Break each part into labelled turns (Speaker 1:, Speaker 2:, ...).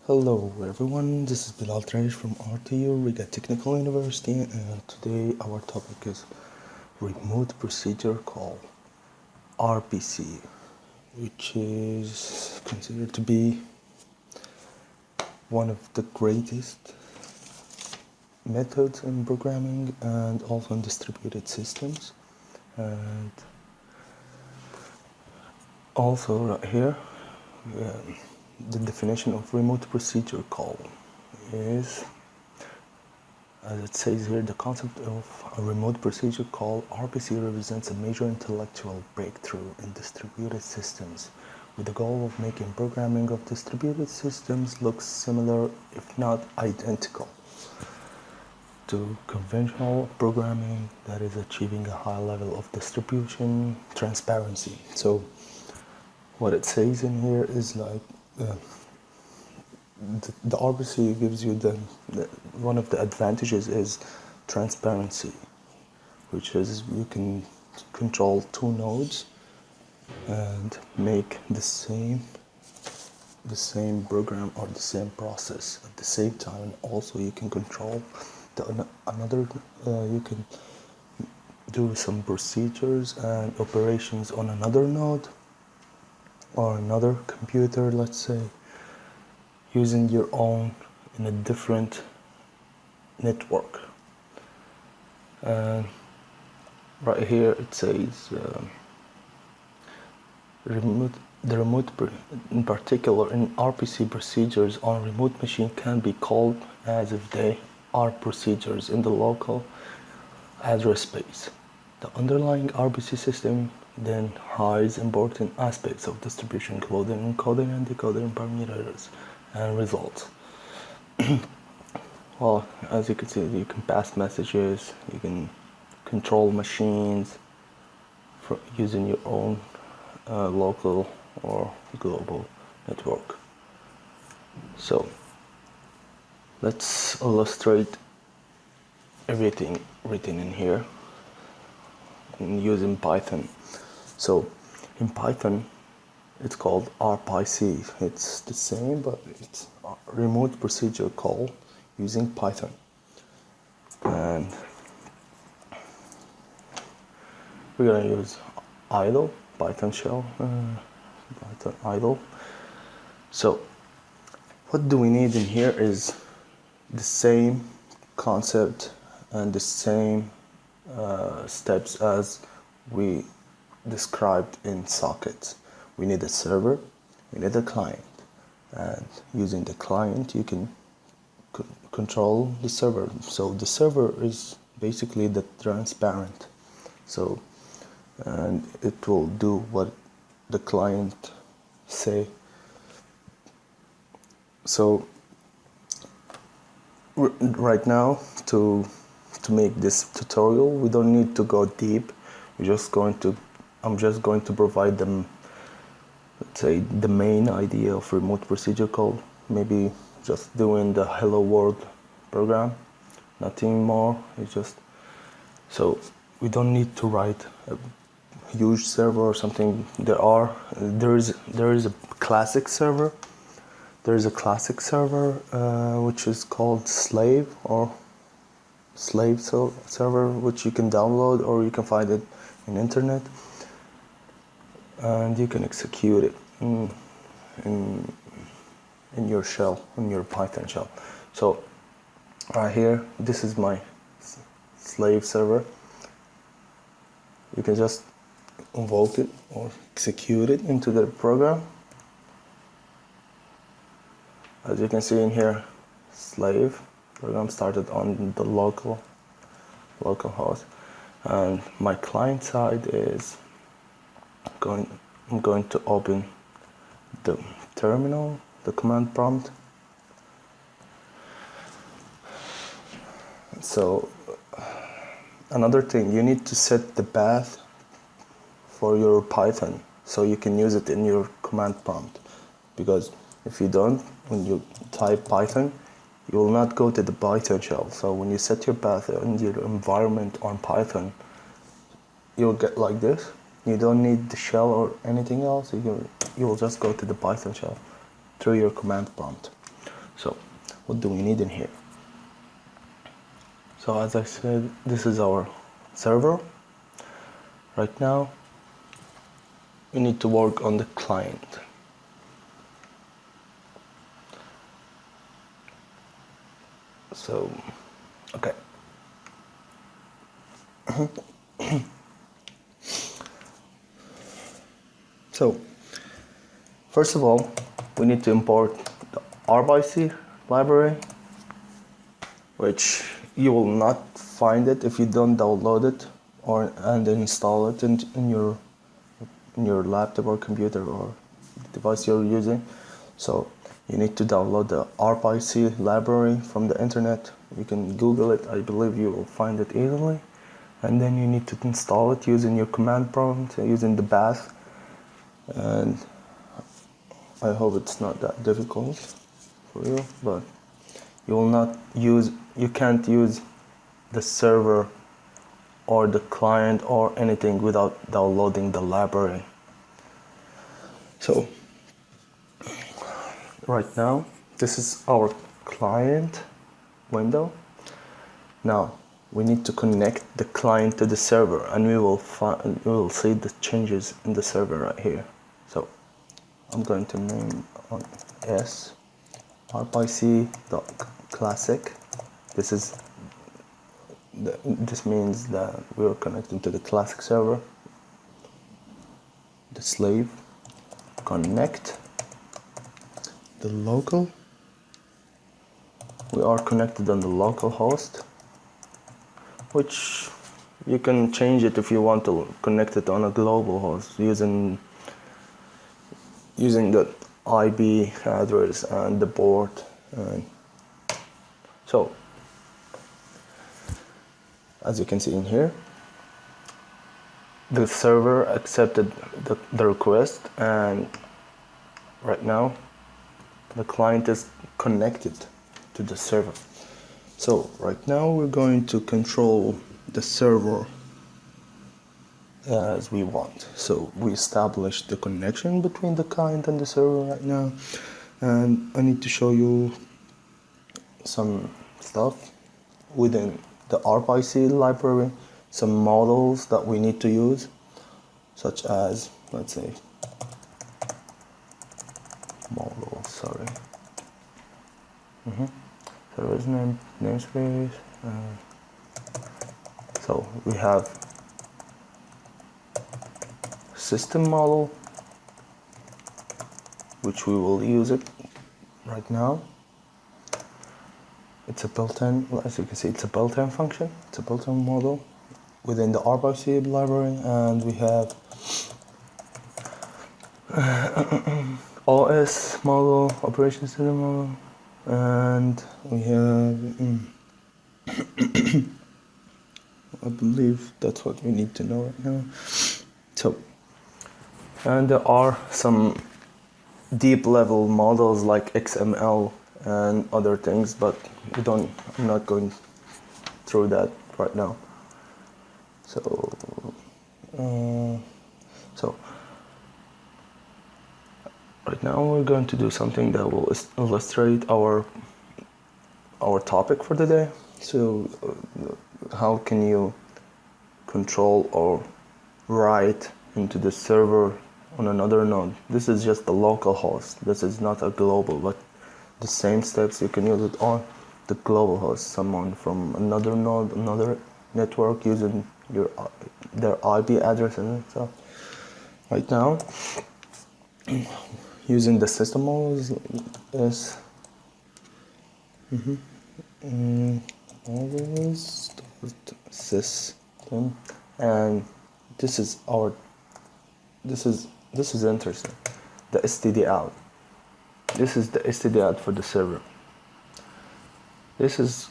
Speaker 1: Hello everyone, this is Bilal Traish from RTU Riga Technical University, and today our topic is remote procedure call, RPC, which is considered to be one of the greatest methods in programming and also in distributed systems. And also right here, the definition of remote procedure call is, as it says here, the concept of a remote procedure call, RPC, represents a major intellectual breakthrough in distributed systems with the goal of making programming of distributed systems look similar, if not identical, to conventional programming, that is achieving a high level of distribution transparency. So what it says in here is like the RPC gives you the one of the advantages is transparency, which is you can control two nodes and make the same program or the same process at the same time. And also you can control you can do some procedures and operations on another node or another computer, let's say, using your own in a different network. Right here it says in particular in RPC, procedures on remote machine can be called as if they are procedures in the local address space. The underlying RPC system then hides important aspects of distribution, including encoding and decoding parameters and results. Well, as you can see, you can pass messages, you can control machines using your own local or global network. So let's illustrate everything written in here using Python. So in Python it's called RPYC. It's the same, but it's a remote procedure call using Python. And we're gonna use idle, Python shell, Python idle. So what do we need in here is the same concept and the same steps as we described in sockets. We need a server, we need a client, and using the client you can control the server. So the server is basically the transparent, so and it will do what the client say. So right now, to make this tutorial, we don't need to go deep. I'm just going to provide them, let's say, the main idea of remote procedure call. Maybe just doing the hello world program, nothing more. It's just, so we don't need to write a huge server or something. There is a classic server. There is a classic server which is called slave server, which you can download or you can find it in internet, and you can execute it in your shell, in your Python shell. So right here, this is my slave server. You can just invoke it or execute it into the program. As you can see in here, slave program started on the local host, and my client side is I'm going to open the terminal, the command prompt. So another thing, you need to set the path for your Python so you can use it in your command prompt, because if you don't, when you type Python, you will not go to the Python shell. So when you set your path in your environment on Python, you'll get like this. You don't need the shell or anything else. You will just go to the Python shell through your command prompt. So what do we need in here? So as I said, this is our server. Right now we need to work on the client. So okay. So first of all, we need to import the RPYC library, which you will not find it if you don't download it and install it in your laptop or computer or device you're using. So you need to download the RPYC library from the internet. You can Google it. I believe you will find it easily. And then you need to install it using your command prompt, using the bash. And I hope it's not that difficult for you, but you can't use the server or the client or anything without downloading the library. So right now this is our client window. Now we need to connect the client to the server, and we will see the changes in the server right here. So I'm going to name on s rpyc.classic. This means that we are connecting to the classic server. The slave connect the local. We are connected on the local host, which you can change it if you want to connect it on a global host using the IP address and the port. So as you can see in here, the server accepted the request, and right now the client is connected to the server. So right now we're going to control the server as we want. So we established the connection between the client and the server right now, and I need to show you some stuff within the RPYC library, some models that we need to use, such as, let's say, model, sorry. Server's name, namespace. So we have system model, which we will use it right now. It's a built-in, as you can see, it's a built-in function. It's a built-in model within the RPYC library, and we have OS model, operation system model, and we have I believe that's what we need to know right now. So, and there are some deep level models like XML and other things, but I'm not going through that right now. So right now we're going to do something that will illustrate our topic for the day. So how can you control or write into the server on another node? This is just the local host. This is not a global, but the same steps you can use it on the global host. Someone from another node, another network using their IP address and stuff. Right now, using the system models is system, and this is interesting. The std out. This is the std out for the server. This is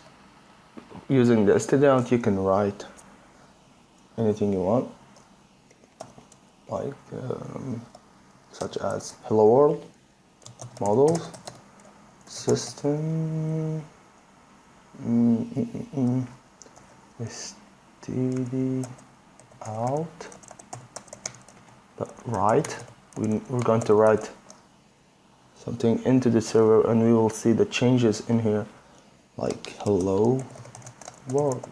Speaker 1: using the std out. You can write anything you want, like such as hello world, models, system, std out, write. We're going to write something into the server, and we will see the changes in here, like hello world.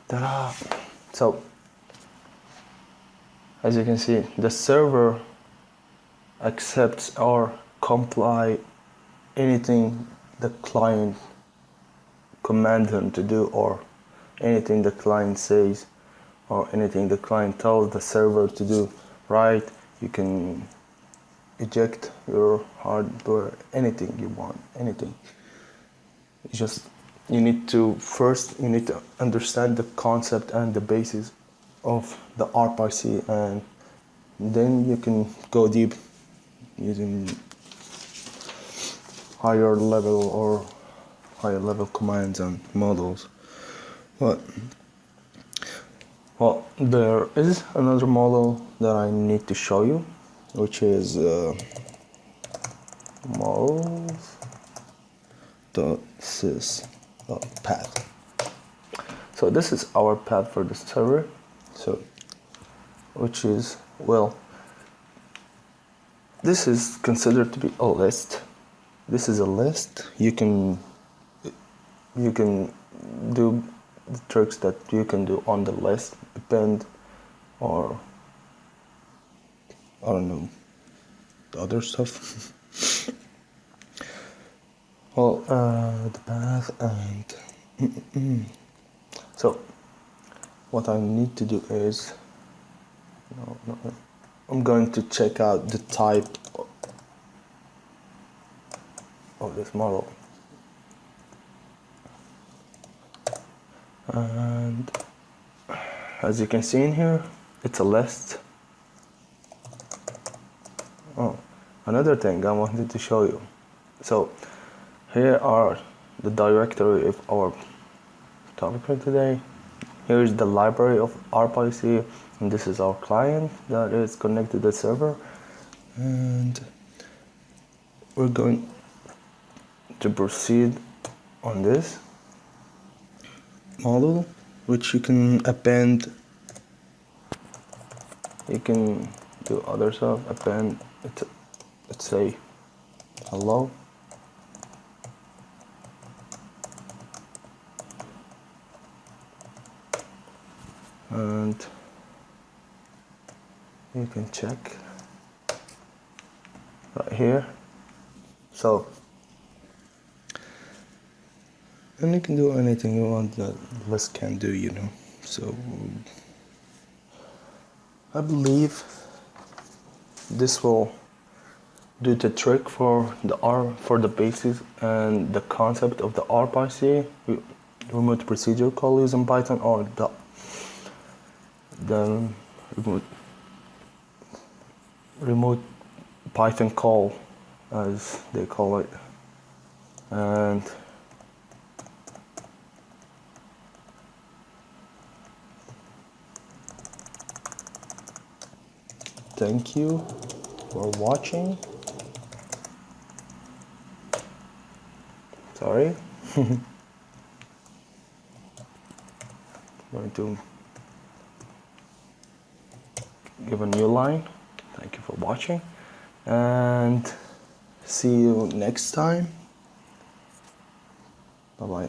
Speaker 1: Ta-da! So as you can see, the server accepts or comply anything the client command him to do, or anything the client says, or anything the client tells the server to do, right? You can eject your hardware, anything you want, anything. You need to understand the concept and the basis of the RPYC, and then you can go deep using higher level commands and models. Well, there is another model that I need to show you, which is models.sys.path. So this is our path for the server. So, which is, well, this is considered to be a list. This is a list. You can do the tricks that you can do on the list, append, or I don't know, the other stuff. Well, the path and so what I need to do is I'm going to check out the type of this model, and as you can see in here, it's a list. Oh, another thing I wanted to show you. So here are the directory of our topic for today. Here is the library of RPYC, and this is our client that is connected to the server, and we're going to proceed on this model, which you can append. You can do other stuff, append, let's say hello, and you can check right here. So, and you can do anything you want that list can do, you know. So I believe this will do the trick for the basis and the concept of the RPYC, remote procedure call using Python, or the remote Python call, as they call it. And thank you for watching. Sorry. I'm going to give a new line. Thank you for watching, and see you next time. Bye-bye.